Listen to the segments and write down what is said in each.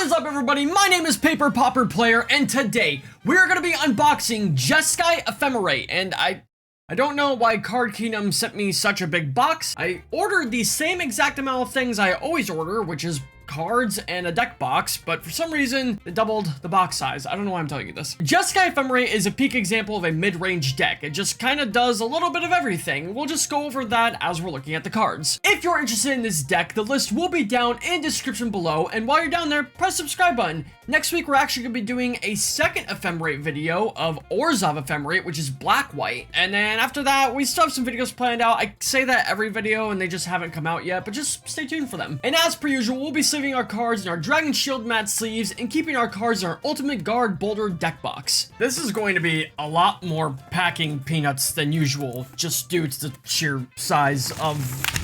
is up, everybody? My name is Pauper Player, and today we're going to be unboxing Jeskai Ephemerate. And I don't know why Card Kingdom sent me such a big box. I ordered the same exact amount of things I always order, which is cards and a deck box, but for some reason it doubled the box size. I don't know why I'm telling you this. Jeskai Ephemerate is a peak example of a mid-range deck. It just kind of does a little bit of everything. We'll just go over that as we're looking at the cards. If you're interested in this deck, the list will be down in description below, and while you're down there, press the subscribe button. Next week we're actually going to be doing a second Ephemerate video of Orzhov Ephemerate, which is black-white, and then after that we still have some videos planned out. I say that every video and they just haven't come out yet, but just stay tuned for them. And as per usual, we'll be saving our cards in our Dragon Shield matte sleeves and keeping our cards in our Ultimate Guard Boulder deck box. This is going to be a lot more packing peanuts than usual, just due to the sheer size of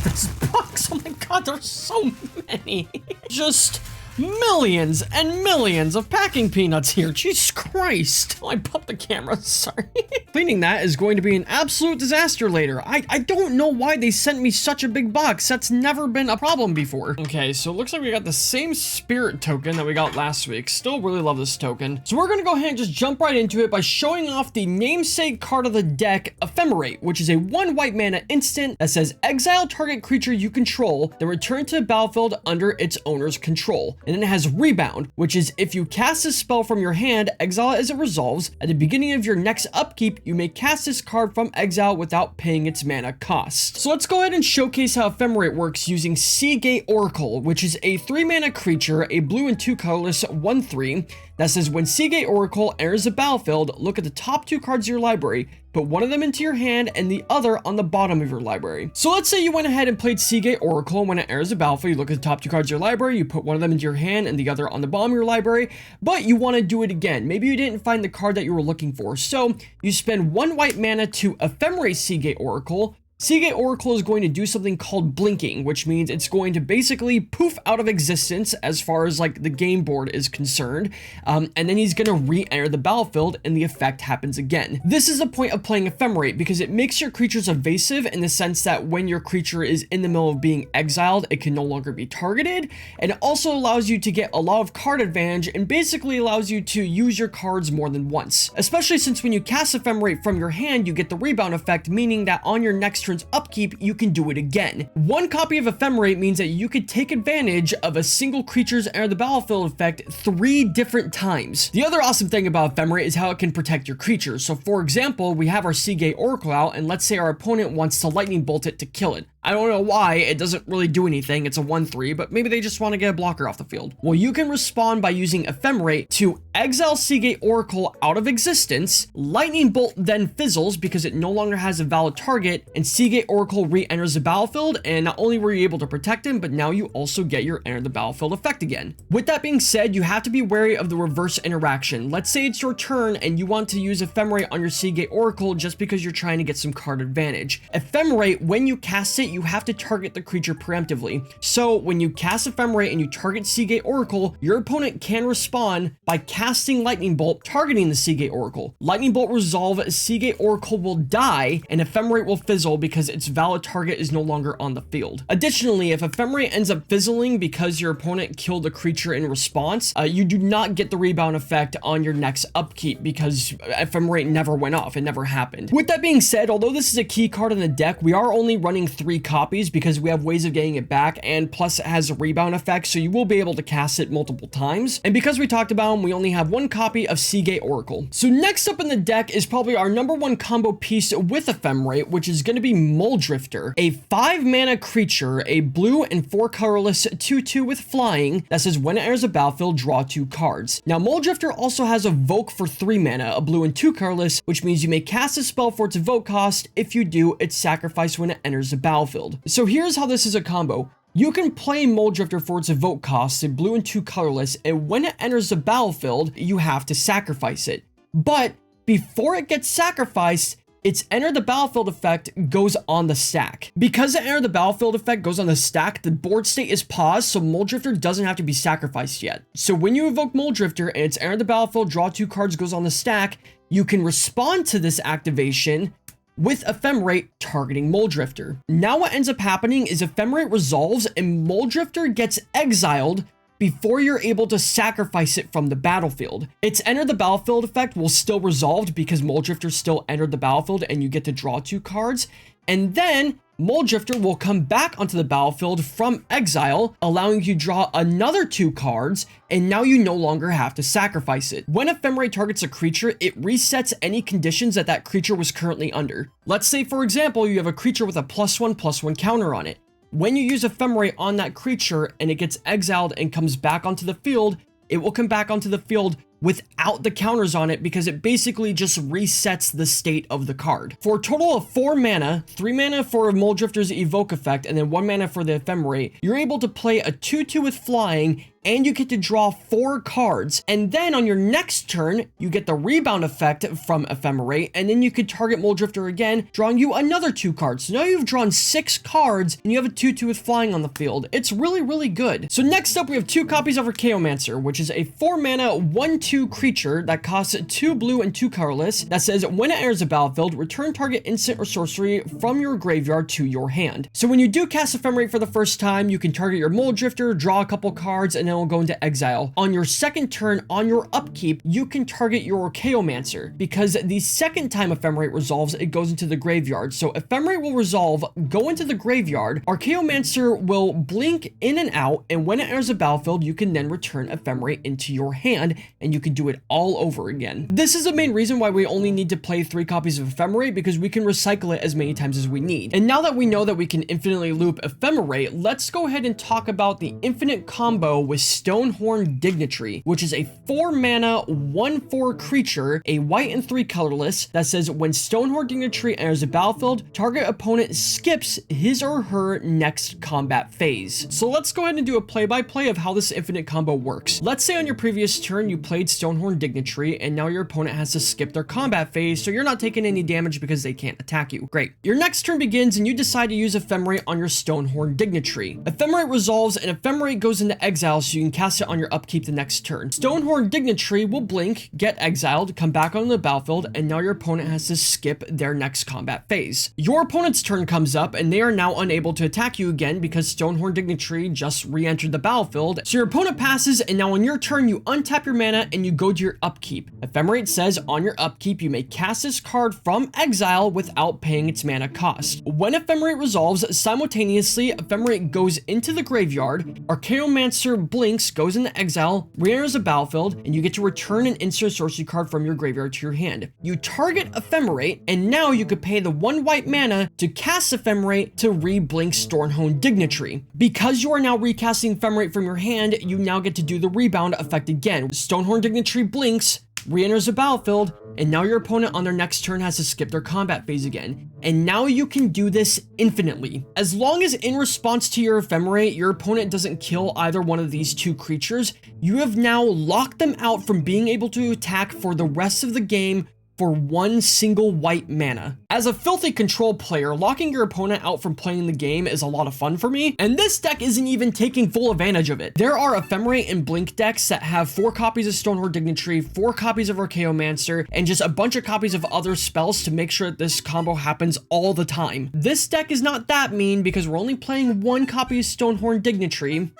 this box. Oh my god, there's so many. Just millions and millions of packing peanuts here. Jesus Christ. Oh, I bumped the camera, sorry. Cleaning that is going to be an absolute disaster later. I don't know why they sent me such a big box. That's never been a problem before. Okay, so it looks like we got the same spirit token that we got last week. Still really love this token. So we're gonna go ahead and just jump right into it by showing off the namesake card of the deck, Ephemerate, which is a 1 white mana instant that says exile target creature you control, then return to the battlefield under its owner's control. And then it has Rebound, which is if you cast a spell from your hand, exile it as it resolves. At the beginning of your next upkeep, you may cast this card from exile without paying its mana cost. So let's go ahead and showcase how Ephemerate works using Seagate Oracle, which is a 3 mana creature, a blue and 2 colorless 1/3 that says when Seagate Oracle enters the battlefield, look at the top 2 cards of your library, put one of them into your hand and the other on the bottom of your library. So let's say you went ahead and played Seagate Oracle, and when it enters the battlefield, you look at the top 2 cards of your library, you put one of them into your hand and the other on the bottom of your library, but you want to do it again. Maybe you didn't find the card that you were looking for. So you spend 1 white mana to Ephemerate Seagate Oracle. Seagate Oracle is going to do something called blinking, which means it's going to basically poof out of existence as far as like the game board is concerned, and then he's going to re-enter the battlefield and the effect happens again. This is the point of playing Ephemerate because it makes your creatures evasive in the sense that when your creature is in the middle of being exiled, it can no longer be targeted, and it also allows you to get a lot of card advantage and basically allows you to use your cards more than once, especially since when you cast Ephemerate from your hand, you get the rebound effect, meaning that on your next turn's upkeep, you can do it again. 1 copy of Ephemerate means that you could take advantage of a single creature's enter the battlefield effect 3 different times. The other awesome thing about Ephemerate is how it can protect your creatures. So for example, we have our Seagate Oracle out, and let's say our opponent wants to lightning bolt it to kill it. I don't know why, it doesn't really do anything, it's a 1/3, but maybe they just want to get a blocker off the field. Well, you can respond by using Ephemerate to exile Seagate Oracle out of existence, lightning bolt then fizzles because it no longer has a valid target, and Seagate Oracle re-enters the battlefield, and not only were you able to protect him, but now you also get your enter the battlefield effect again. With that being said, you have to be wary of the reverse interaction. Let's say it's your turn and you want to use Ephemerate on your Seagate Oracle just because you're trying to get some card advantage. Ephemerate, when you cast it, you have to target the creature preemptively. So when you cast Ephemerate and you target Seagate Oracle, your opponent can respond by casting Lightning Bolt, targeting the Seagate Oracle. Lightning Bolt resolve, Seagate Oracle will die, and Ephemerate will fizzle because its valid target is no longer on the field. Additionally, if Ephemerate ends up fizzling because your opponent killed a creature in response, you do not get the rebound effect on your next upkeep because Ephemerate never went off. It never happened. With that being said, although this is a key card in the deck, we are only running 3 copies because we have ways of getting it back, and plus it has a rebound effect, so you will be able to cast it multiple times. And because we talked about them, we only have 1 copy of Seagate Oracle. So next up in the deck is probably our #1 combo piece with Ephemerate, which is going to be Mulldrifter, a 5 mana creature, a blue and 4 colorless 2/2 with flying that says when it enters the battlefield, draw 2 cards. Now Mulldrifter also has Evoke for 3 mana, a blue and 2 colorless, which means you may cast a spell for its evoke cost. If you do, it's sacrificed when it enters the battlefield. So here's how this is a combo. You can play Mulldrifter for its evoke cost, a blue and 2 colorless, and when it enters the battlefield, you have to sacrifice it. But before it gets sacrificed, its enter the battlefield effect goes on the stack. Because the enter the battlefield effect goes on the stack, the board state is paused, so Mulldrifter doesn't have to be sacrificed yet. So when you evoke Mulldrifter and its enter the battlefield, draw 2 cards, goes on the stack, you can respond to this activation with Ephemerate targeting Mulldrifter. Now what ends up happening is Ephemerate resolves and Mulldrifter gets exiled before you're able to sacrifice it from the battlefield. Its enter the battlefield effect will still resolve because Mulldrifter still entered the battlefield and you get to draw 2 cards. And then Mulldrifter will come back onto the battlefield from exile, allowing you to draw another 2 cards, and now you no longer have to sacrifice it. When Ephemerate targets a creature, it resets any conditions that that creature was currently under. Let's say, for example, you have a creature with a +1/+1 counter on it. When you use Ephemerate on that creature and it gets exiled and comes back onto the field, it will come back onto the field without the counters on it because it basically just resets the state of the card. For a total of 4 mana, 3 mana for Mulldrifter's evoke effect, and then 1 mana for the Ephemerate, you're able to play a 2/2 with flying, and you get to draw 4 cards. And then on your next turn, you get the rebound effect from Ephemerate, and then you could target Mulldrifter again, drawing you another 2 cards. So now you've drawn 6 cards, and you have a 2/2 with flying on the field. It's really, really good. So next up, we have 2 copies of Archaeomancer, which is a 4 mana 1/2 creature that costs 2 blue and 2 colorless, that says when it enters the battlefield, return target instant or sorcery from your graveyard to your hand. So when you do cast Ephemerate for the first time, you can target your Mulldrifter, draw a couple cards, and then will go into exile. On your second turn, on your upkeep, you can target your Archaeomancer, because the second time Ephemerate resolves, it goes into the graveyard. So Ephemerate will resolve, go into the graveyard, Archaeomancer will blink in and out, and when it enters the battlefield, you can then return Ephemerate into your hand, and you can do it all over again. This is the main reason why we only need to play 3 copies of Ephemerate, because we can recycle it as many times as we need. And now that we know that we can infinitely loop Ephemerate, let's go ahead and talk about the infinite combo with Stonehorn Dignitary, which is a 4 mana 1/4 creature, a white and 3 colorless, that says when Stonehorn Dignitary enters the battlefield, target opponent skips his or her next combat phase. So let's go ahead and do a play-by-play of how this infinite combo works. Let's say on your previous turn you played Stonehorn Dignitary, and now your opponent has to skip their combat phase, so you're not taking any damage because they can't attack you. Great. Your next turn begins and you decide to use Ephemerate on your Stonehorn Dignitary. Ephemerate resolves and Ephemerate goes into exile, so you can cast it on your upkeep the next turn. Stonehorn Dignitary will blink, get exiled, come back on the battlefield, and now your opponent has to skip their next combat phase. Your opponent's turn comes up and they are now unable to attack you again because Stonehorn Dignitary just re-entered the battlefield. So your opponent passes, and now on your turn you untap your mana and you go to your upkeep. Ephemerate says on your upkeep you may cast this card from exile without paying its mana cost. When Ephemerate resolves, simultaneously Ephemerate goes into the graveyard, Archaeomancer blinks, goes into exile, re-enters the battlefield, and you get to return an instant sorcery card from your graveyard to your hand. You target Ephemerate, and now you could pay the 1 white mana to cast Ephemerate to re-blink Stonehorn Dignitary. Because you are now recasting Ephemerate from your hand, you now get to do the rebound effect again. Stonehorn Dignitary blinks, re-enters the battlefield, and now your opponent on their next turn has to skip their combat phase again. And now you can do this infinitely. As long as in response to your Ephemerate, your opponent doesn't kill either one of these 2 creatures, you have now locked them out from being able to attack for the rest of the game for 1 single white mana. As a filthy control player, locking your opponent out from playing the game is a lot of fun for me, and this deck isn't even taking full advantage of it. There are Ephemerate and Blink decks that have 4 copies of Stonehorn Dignitary, 4 copies of Archaeomancer, and just a bunch of copies of other spells to make sure that this combo happens all the time. This deck is not that mean because we're only playing 1 copy of Stonehorn Dignitary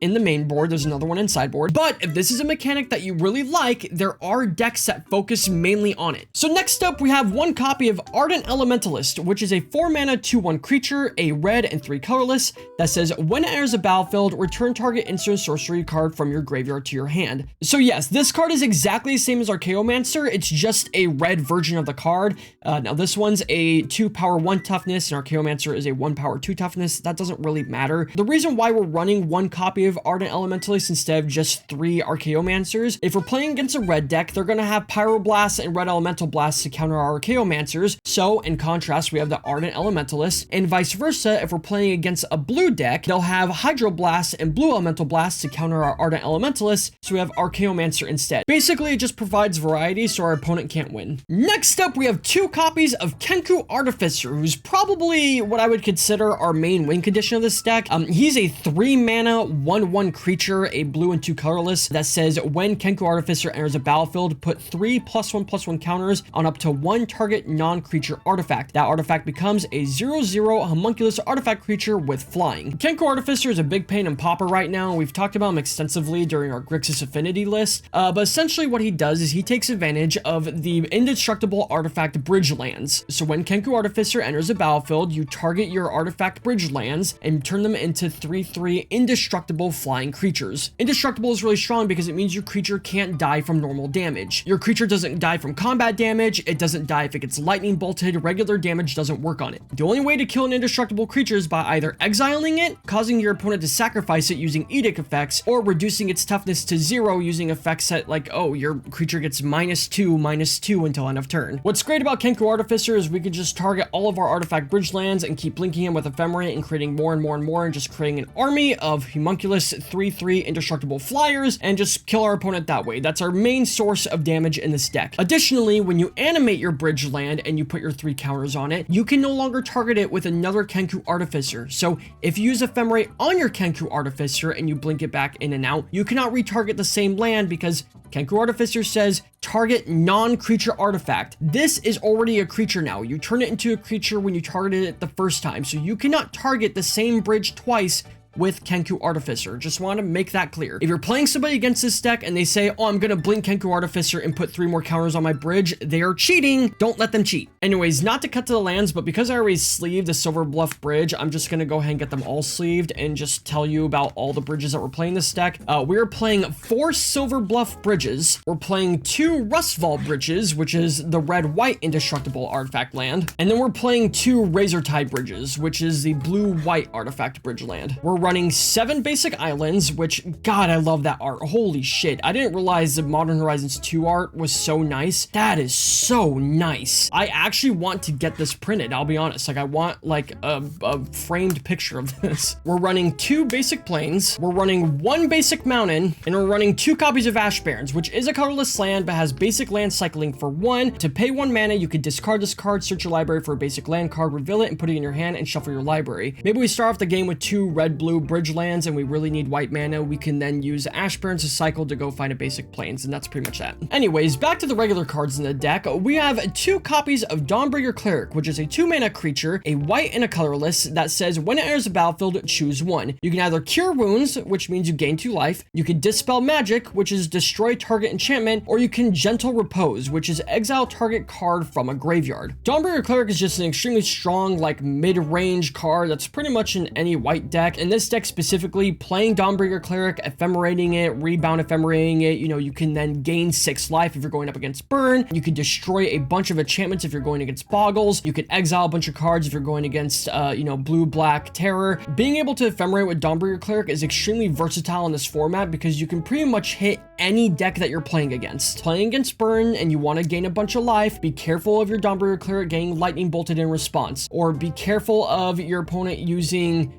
in the main board. There's another one in sideboard. But if this is a mechanic that you really like, there are decks that focus mainly on it. So next up, we have 1 copy of Ardent Elementalist, which is a 4 mana 2/1 creature, a red and 3 colorless, that says when it enters the battlefield, return target instant sorcery card from your graveyard to your hand. So yes, this card is exactly the same as Archaeomancer. It's just a red version of the card. Now this one's a 2 power 1 toughness, and Archaeomancer is a 1 power 2 toughness. That doesn't really matter. The reason why we're running 1 copy of Ardent Elementalist instead of just 3 Archaeomancers, if we're playing against a red deck, they're going to have Pyroblast and Red Elemental Blast to counter our Archaeomancers. So in contrast, we have the Ardent Elementalist, and vice versa, if we're playing against a blue deck, they'll have Hydroblast and Blue Elemental Blast to counter our Ardent Elementalist, so we have Archaeomancer instead. Basically, it just provides variety so our opponent can't win. Next up, we have 2 copies of Kenku Artificer, who's probably what I would consider our main win condition of this deck. He's a 3 mana 1/1 creature, a blue and 2 colorless, that says when Kenku Artificer enters a battlefield, put 3 +1/+1 counters on up to 1 target non-creature creature artifact. That artifact becomes a 0/0 homunculus artifact creature with flying. Kenku Artificer is a big pain in Pauper right now. We've talked about him extensively during our Grixis Affinity list, but essentially what he does is he takes advantage of the indestructible artifact bridge lands. So when Kenku Artificer enters a battlefield, you target your artifact bridge lands and turn them into 3/3 indestructible flying creatures. Indestructible is really strong because it means your creature can't die from normal damage. Your creature doesn't die from combat damage, it doesn't die if it gets lightning bolted, regular damage doesn't work on it. The only way to kill an indestructible creature is by either exiling it, causing your opponent to sacrifice it using edict effects, or reducing its toughness to 0 using effects that like, oh, your creature gets -2/-2 until end of turn. What's great about Kenku Artificer is we can just target all of our artifact bridge lands and keep linking him with Ephemerate and creating more and more and more and just creating an army of homunculus 3/3 indestructible flyers and just kill our opponent that way. That's our main source of damage in this deck. Additionally, when you animate your bridge land and you put your 3 counters on it, you can no longer target it with another Kenku Artificer. So if you use Ephemerate on your Kenku Artificer and you blink it back in and out, you cannot retarget the same land because Kenku Artificer says target non-creature artifact. This is already a creature now. You turn it into a creature when you targeted it the first time, so you cannot target the same bridge twice with Kenku Artificer. Just want to make that clear. If you're playing somebody against this deck and they say, oh, I'm gonna blink Kenku Artificer and put 3 more counters on my bridge, they are cheating. Don't let them cheat. Anyways, not to cut to the lands, but because I already sleeved the Silver Bluff bridge, I'm just gonna go ahead and get them all sleeved and just tell you about all the bridges that we're playing this deck. We're playing 4 Silver Bluff bridges. We're playing 2 Rustvault bridges, which is the red-white indestructible artifact land. And then we're playing 2 Razortide bridges, which is the blue-white artifact bridge land. We're running 7 basic islands, which, God, I love that art. Holy shit. I didn't realize the Modern Horizons 2 art was so nice. That is so nice. I actually want to get this printed, I'll be honest. Like, I want, like, a framed picture of this. We're running 2 basic plains, we're running 1 basic mountain, and we're running 2 copies of Ash Barrens, which is a colorless land, but has basic land cycling for 1. To pay 1 mana, you could discard this card, search your library for a basic land card, reveal it, and put it in your hand, and shuffle your library. Maybe we start off the game with 2 red-blue bridge lands and we really need white mana. We can then use Ash Barrens to cycle to go find a basic plains, and that's pretty much that. Anyways, back to the regular cards in the deck. We have 2 copies of Dawnbreaker Cleric, which is a 2-mana creature, a white and a colorless, that says when it enters the battlefield, choose 1. You can either cure wounds, which means you gain 2 life, you can dispel magic, which is destroy target enchantment, or you can gentle repose, which is exile target card from a graveyard. Dawnbreaker Cleric is just an extremely strong, like, mid-range card that's pretty much in any white deck. In this deck specifically, playing Dawnbreaker Cleric, ephemerating it, rebound ephemerating it, you know, you can then gain 6 life if you're going up against burn. You can destroy a bunch of enchantments if you're going against boggles. You can exile a bunch of cards if you're going against, you know, blue-black terror. Being able to ephemerate with Dawnbreaker Cleric is extremely versatile in this format because you can pretty much hit any deck that you're playing against. Playing against burn and you want to gain a bunch of life, be careful of your Dawnbreaker Cleric getting lightning bolted in response, or be careful of your opponent using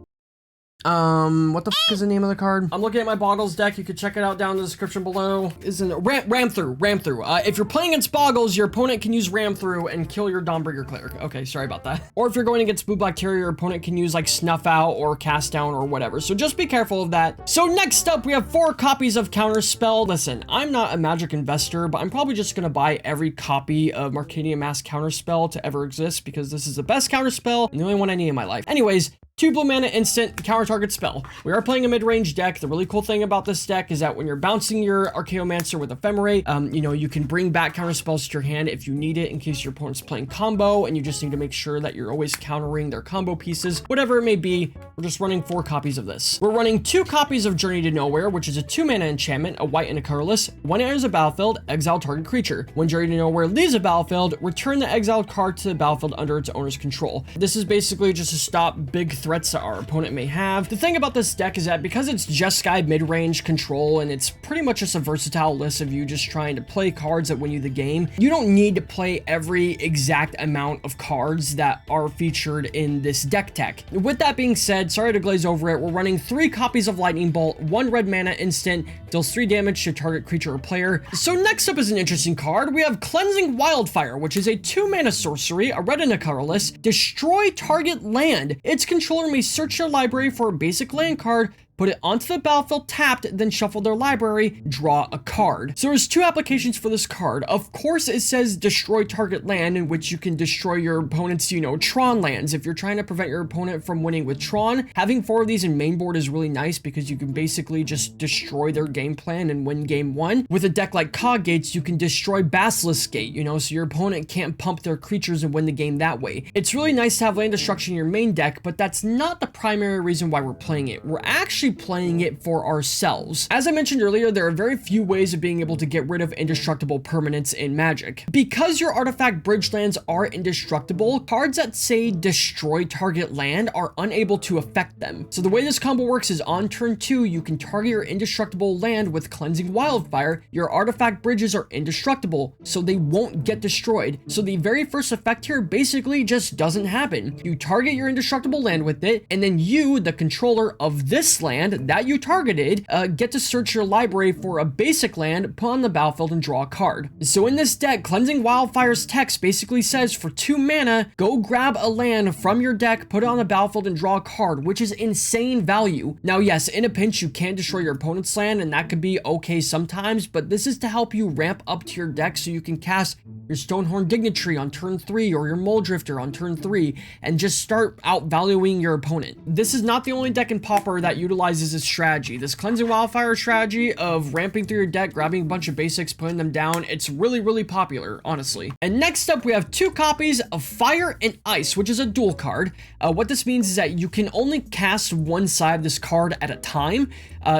what the f is the name of the card? I'm looking at my Boggles deck. You can check it out down in the description below. Isn't it? Ram through. If you're playing against Boggles, your opponent can use Ram through and kill your Dawnbreaker Cleric. Okay, sorry about that. Or if you're going against Blue Black Terror, your opponent can use like Snuff Out or Cast Down or whatever. So just be careful of that. So next up, we have 4 copies of Counterspell. Listen, I'm not a Magic investor, but I'm probably just gonna buy every copy of Marcania Mask Counterspell to ever exist because this is the best Counterspell and the only one I need in my life. Anyways, 2 blue mana instant, counter target spell. We are playing a mid-range deck. The really cool thing about this deck is that when you're bouncing your Archaeomancer with Ephemerate, you know, you can bring back counter spells to your hand if you need it in case your opponent's playing combo and you just need to make sure that you're always countering their combo pieces. Whatever it may be, we're just running 4 copies of this. We're running 2 copies of Journey to Nowhere, which is a 2-mana enchantment, a white and a colorless. When it enters a battlefield, exile target creature. When Journey to Nowhere leaves a battlefield, return the exiled card to the battlefield under its owner's control. This is basically just to stop big threats that our opponent may have. The thing about this deck is that because it's Jeskai mid-range control and it's pretty much just a versatile list of you just trying to play cards that win you the game, you don't need to play every exact amount of cards that are featured in this deck tech. With that being said, sorry to glaze over it, we're running 3 copies of Lightning Bolt, 1 red mana instant, deals 3 damage to target creature or player. So next up is an interesting card. We have Cleansing Wildfire, which is a 2-mana sorcery, a red and a colorless, destroy target land. Its controller may search your library for a basic land card, put it onto the battlefield tapped, then shuffle their library, draw a card. So there's two applications for this card. Of course, it says destroy target land, in which you can destroy your opponent's, Tron lands. If you're trying to prevent your opponent from winning with Tron, having 4 of these in main board is really nice because you can basically just destroy their game plan and win game 1. With a deck like Cog Gates, you can destroy Basilisk Gate, so your opponent can't pump their creatures and win the game that way. It's really nice to have land destruction in your main deck, but that's not the primary reason why we're playing it. We're actually playing it for ourselves. As I mentioned earlier, there are very few ways of being able to get rid of indestructible permanents in Magic. Because your artifact bridge lands are indestructible, cards that say destroy target land are unable to affect them. So the way this combo works is on turn 2, you can target your indestructible land with Cleansing Wildfire. Your artifact bridges are indestructible, so they won't get destroyed. So the very first effect here basically just doesn't happen. You target your indestructible land with it, and then you, the controller of this land that you targeted, get to search your library for a basic land, put on the battlefield, and draw a card. So in this deck, Cleansing Wildfire's text basically says for 2 mana, go grab a land from your deck, put it on the battlefield, and draw a card, which is insane value. Now, yes, in a pinch, you can destroy your opponent's land, and that could be okay sometimes, but this is to help you ramp up to your deck so you can cast your Stonehorn Dignitary on turn 3 or your Muldrifter on turn 3 and just start outvaluing your opponent. This is not the only deck in Pauper that utilizes this strategy. This Cleansing Wildfire strategy of ramping through your deck, grabbing a bunch of basics, putting them down, it's really popular, honestly. And next up, we have 2 copies of Fire and Ice, which is a dual card. What this means is that you can only cast one side of this card at a time.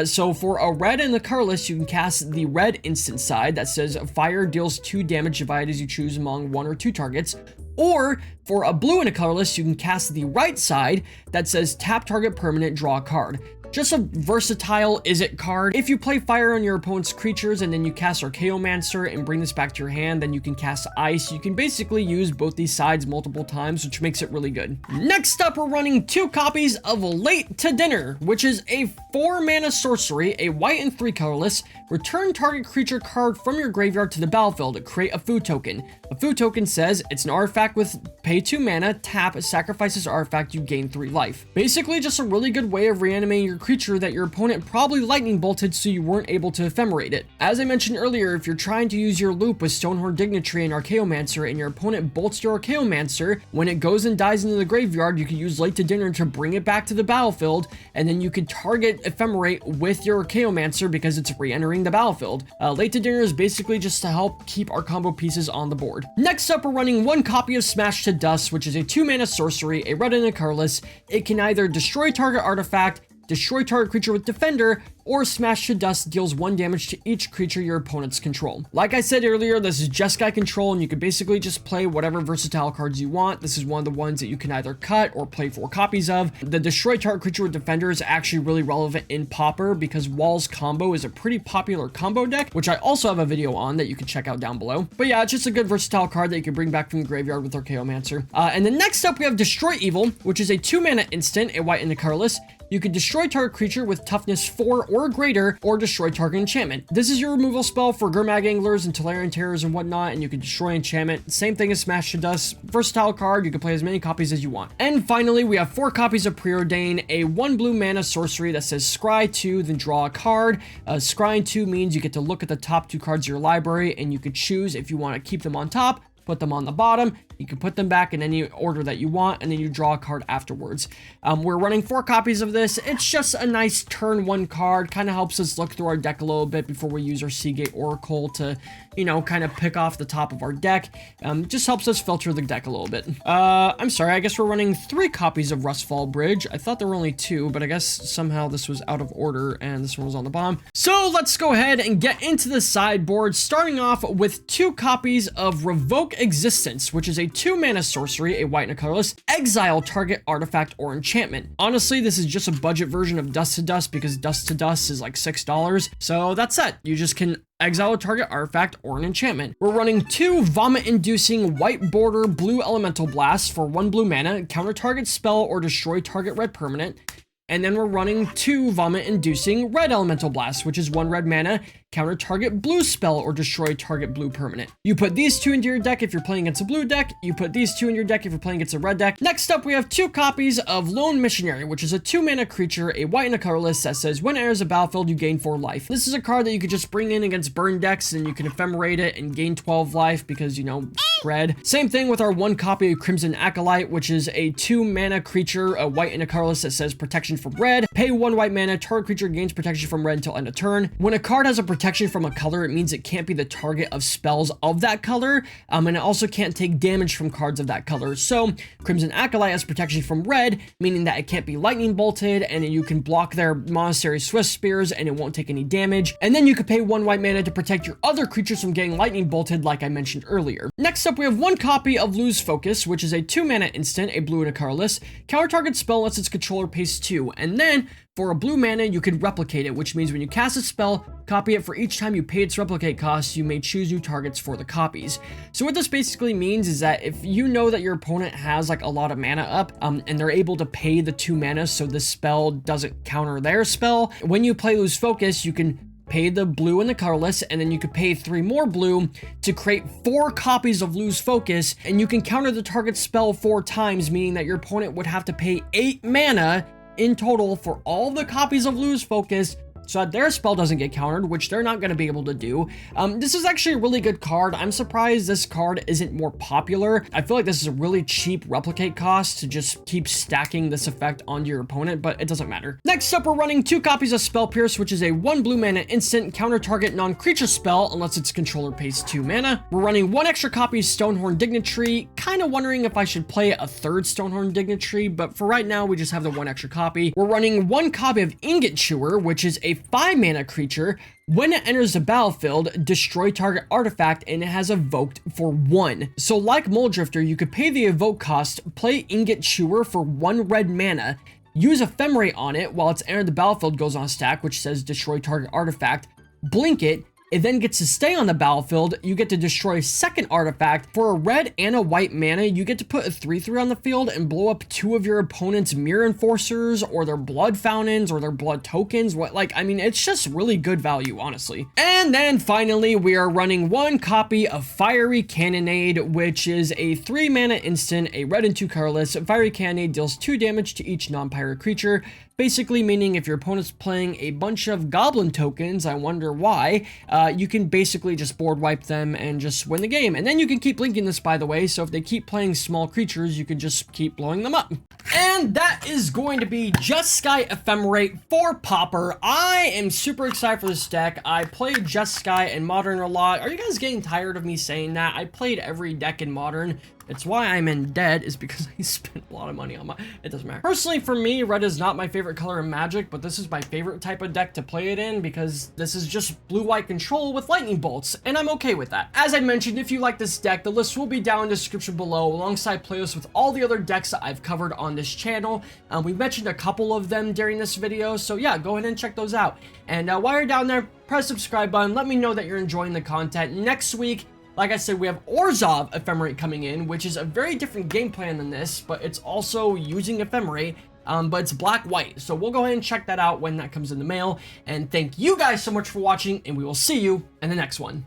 So for a red in the colorless, you can cast the red instant side that says fire deals 2 damage divided as you choose among 1 or 2 targets. Or for a blue in a colorless, you can cast the right side that says tap target permanent, draw a card. Just a versatile is it card. If you play fire on your opponent's creatures and then you cast Archaeomancer and bring this back to your hand, then you can cast ice. You can basically use both these sides multiple times, which makes it really good. Next up, we're running 2 copies of Late to Dinner, which is a 4 mana sorcery, a white and 3 colorless. Return target creature card from your graveyard to the battlefield to create a food token. A food token says it's an artifact with pay 2 mana, tap, sacrifice this artifact, you gain 3 life. Basically just a really good way of reanimating your creature that your opponent probably lightning bolted so you weren't able to ephemerate it. As I mentioned earlier, if you're trying to use your loop with Stonehorn Dignitary and Archaeomancer and your opponent bolts your Archaeomancer, when it goes and dies into the graveyard, you can use Late to Dinner to bring it back to the battlefield, and then you can target Ephemerate with your Archaeomancer because it's re-entering the battlefield. Late to Dinner is basically just to help keep our combo pieces on the board. Next up, we're running 1 copy of Smash to Dust, which is a 2 mana sorcery, a red and a colorless. It can either destroy target artifact, destroy target creature with Defender, or Smash to Dust deals 1 damage to each creature your opponents control. Like I said earlier, this is Jeskai Control, and you can basically just play whatever versatile cards you want. This is one of the ones that you can either cut or play 4 copies of. The destroy target creature with Defender is actually really relevant in Pauper because Wall's combo is a pretty popular combo deck, which I also have a video on that you can check out down below. But yeah, it's just a good versatile card that you can bring back from the graveyard with Archaeomancer. And then next up, we have Destroy Evil, which is a 2 mana instant, a white and a colorless. You can destroy target creature with toughness 4 or greater, or destroy target enchantment. This is your removal spell for Gurmag Anglers and Tolarian Terrors and whatnot, and you can destroy enchantment. Same thing as Smash to Dust. Versatile card, you can play as many copies as you want. And finally, we have 4 copies of Preordain, a 1 blue mana sorcery that says scry 2, then draw a card. Scrying 2 means you get to look at the top 2 cards of your library, and you could choose if you want to keep them on top, put them on the bottom. You can put them back in any order that you want, and then you draw a card afterwards. We're running 4 copies of this. It's just a nice turn 1 card. Kind of helps us look through our deck a little bit before we use our Seagate Oracle to, kind of pick off the top of our deck. Just helps us filter the deck a little bit. I'm sorry, I guess we're running 3 copies of Rustfall Bridge. I thought there were only 2, but I guess somehow this was out of order and this one was on the bottom. So let's go ahead and get into the sideboard, starting off with 2 copies of Revoke Existence, which is a 2 mana sorcery, a white and a colorless. Exile target artifact or enchantment. Honestly, this is just a budget version of Dust to Dust because Dust to Dust is like $6. So that's it. You just can exile a target artifact or an enchantment. We're running 2 vomit-inducing white border blue elemental blasts for 1 blue mana, counter target spell or destroy target red permanent. And then we're running 2 vomit-inducing red elemental blasts, which is 1 red mana, counter target blue spell or destroy target blue permanent. You put these 2 into your deck if you're playing against a blue deck. You put these 2 in your deck if you're playing against a red deck. Next up, we have 2 copies of Lone Missionary, which is a 2 mana creature, a white and a colorless that says when it enters a battlefield, you gain 4 life. This is a card that you could just bring in against burn decks and you can ephemerate it and gain 12 life because, you know, red. Same thing with our 1 copy of Crimson Acolyte, which is a 2 mana creature, a white and a colorless that says protection from red. Pay 1 white mana, target creature gains protection from red until end of turn. When a card has a protection from a color, it means it can't be the target of spells of that color, and it also can't take damage from cards of that color. So Crimson Acolyte has protection from red, meaning that it can't be lightning bolted, and you can block their Monastery Swift Spears and it won't take any damage. And then you could pay 1 white mana to protect your other creatures from getting lightning bolted, like I mentioned earlier. Next up, we have 1 copy of Lose Focus, which is a 2 mana instant, a blue and a colorless. Counter target spell unless its controller pays 2. And then for a blue mana, you can replicate it, which means when you cast a spell, copy it for each time you pay its replicate cost. You may choose new targets for the copies. So what this basically means is that if you know that your opponent has like a lot of mana up, and they're able to pay the 2 mana so the spell doesn't counter their spell, when you play Lose Focus, you can pay the blue and the colorless, and then you could pay 3 more blue to create 4 copies of Lose Focus, and you can counter the target spell 4 times, meaning that your opponent would have to pay 8 mana in total for all the copies of Lose Focus so that their spell doesn't get countered, which they're not going to be able to do. This is actually a really good card. I'm surprised this card isn't more popular. I feel like this is a really cheap replicate cost to just keep stacking this effect onto your opponent, but it doesn't matter. Next up, we're running 2 copies of Spell Pierce, which is a 1 blue mana instant counter target non-creature spell unless its controller pays 2 mana. We're running 1 extra copy of Stonehorn Dignitary. Kind of wondering if I should play a 3rd Stonehorn Dignitary, but for right now, we just have the 1 extra copy. We're running 1 copy of Ingot Chewer, which is a 5 mana creature. When it enters the battlefield, destroy target artifact, and it has evoked for 1. So like Muldrifter, you could pay the evoke cost, play Ingot Chewer for 1 red mana, use Ephemerate on it while it's entered the battlefield goes on stack, which says destroy target artifact, blink it. It then gets to stay on the battlefield. You get to destroy a 2nd artifact. For a red and a white mana, you get to put a 3/3 on the field and blow up 2 of your opponent's Mirror Enforcers or their Blood Fountains or their Blood Tokens. I mean, it's just really good value, honestly. And then finally, we are running 1 copy of Fiery Cannonade, which is a 3 mana instant, a red and 2 colorless. Fiery Cannonade deals 2 damage to each non-pirate creature. Basically meaning if your opponent's playing a bunch of goblin tokens, I wonder why, you can basically just board wipe them and just win the game. And then you can keep linking this, by the way, so if they keep playing small creatures, you can just keep blowing them up. And that is going to be Jeskai Ephemerate for Pauper. I am super excited for this deck. I played Jeskai in Modern a lot. Are you guys getting tired of me saying that? I played every deck in Modern. It's why I'm in debt, is because I spent a lot of money on my... It doesn't matter. Personally, for me, red is not my favorite color in Magic, but this is my favorite type of deck to play it in because this is just blue-white control with lightning bolts, and I'm okay with that. As I mentioned, if you like this deck, the list will be down in the description below, alongside playlists with all the other decks that I've covered on this channel. We mentioned a couple of them during this video, so yeah, go ahead and check those out. And while you're down there, press the subscribe button. Let me know that you're enjoying the content. Next week, like I said, we have Orzhov Ephemerate coming in, which is a very different game plan than this, but it's also using Ephemerate, but it's black-white. So we'll go ahead and check that out when that comes in the mail. And thank you guys so much for watching, and we will see you in the next one.